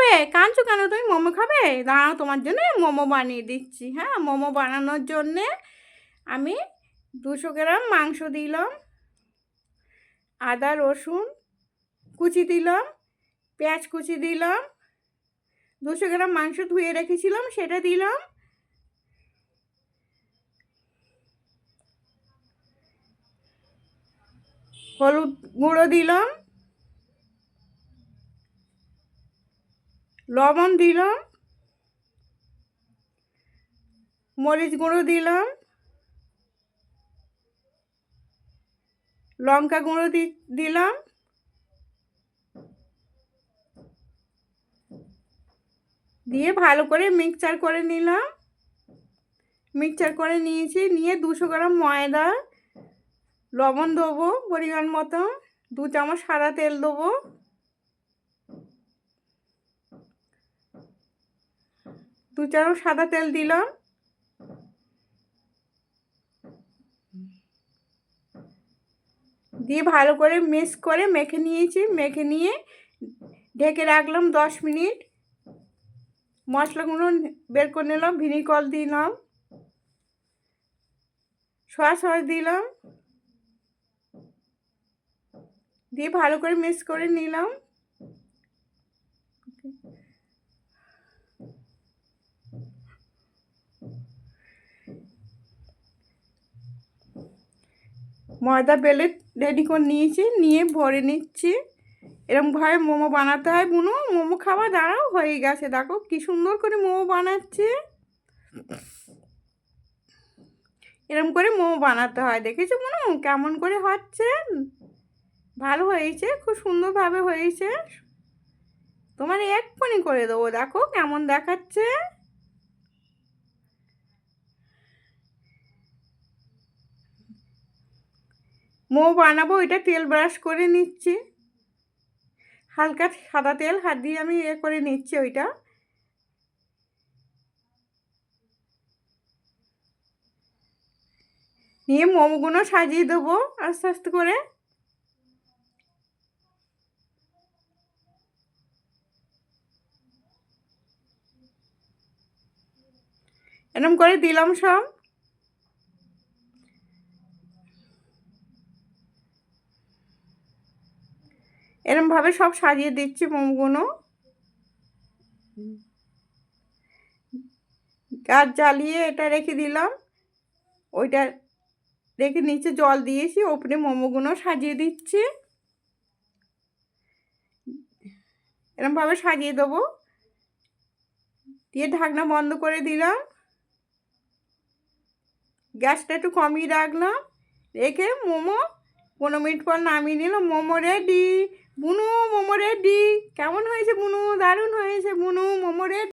খাবে? কাঁদছো কেন তুমি? মোমো খাবে? দাঁড়াও, তোমার জন্য মোমো বানিয়ে দিচ্ছি। হ্যাঁ, মোমো বানানোর জন্যে আমি 200 গ্রাম মাংস দিলাম, আদা রসুন কুচি দিলাম, পেঁয়াজ কুচি দিলাম, 200 গ্রাম মাংস ধুয়ে রেখেছিলাম সেটা দিলাম, হলুদ গুঁড়ো দিলাম, লবণ দিলাম, মরিচ গুঁড়ো দিলাম, লঙ্কা গুঁড়ো দিলাম, দিয়ে ভালো করে মিক্সচার করে নিলাম। মিক্সচার করে নিয়েছি, নিয়ে 200 গ্রাম ময়দা, লবণ দেবো পরিমাণ মতো, 2 চামচ সাদা তেল দেবো, 2 চামচ সাদা তেল দিলাম, দিয়ে ভালো করে মিক্স করে মেখে নিয়েছি। মেখে নিয়ে ঢেকে রাখলাম 10 মিনিট। মশলাগুলো বের করে নিলাম, ভিনিগর দিলাম, সয়া সস দিলাম, দিয়ে ভালো করে মিক্স করে নিলাম। ময়দা বেলে রেডি করে নিয়েছি, নিয়ে ভরে নিচ্ছি। এরকমভাবে মোমো বানাতে হয় বুনু। মোমো খাওয়া দাঁড়াও, হয়ে গেছে, দেখো কি সুন্দর করে মোমো বানাচ্ছে। এরকম করে মোমো বানাতে হয়, দেখেছো বুনু কেমন করে হচ্ছে? ভালো হয়েছে, খুব সুন্দরভাবে হয়েছে। তোমার এক্ষুনি করে দেবো, দেখো কেমন দেখাচ্ছে। মোমো বানাবো, এটা তেল ব্রাশ করে নিচ্ছি, হালকা সাদা তেল হাত দিয়ে আমি করে নিচ্ছি ওইটা। নিয়ে মোমোগুলো সাজিয়ে দেবো আস্তে আস্তে করে। এরকম করে দিলাম সব। এরকমভাবে সব সাজিয়ে দিচ্ছি মোমোগুলো। গাছ জ্বালিয়ে এটা রেখে দিলাম, ওইটা রেখে নিচে জল দিয়েছি, ওপরে মোমোগুলো সাজিয়ে দিচ্ছি। এরকমভাবে সাজিয়ে দেবো, দিয়ে ঢাকনা বন্ধ করে দিলাম। গ্যাসটা একটু কমিয়ে রাখলাম, রেখে মোমো 15 মিনিট পর নামিয়ে নিলাম। মোমো রেডি বুনু, মোমো রেডি। কেমন হয়েছে বুনু? দারুণ হয়েছে বুনু, মোমো রেডি।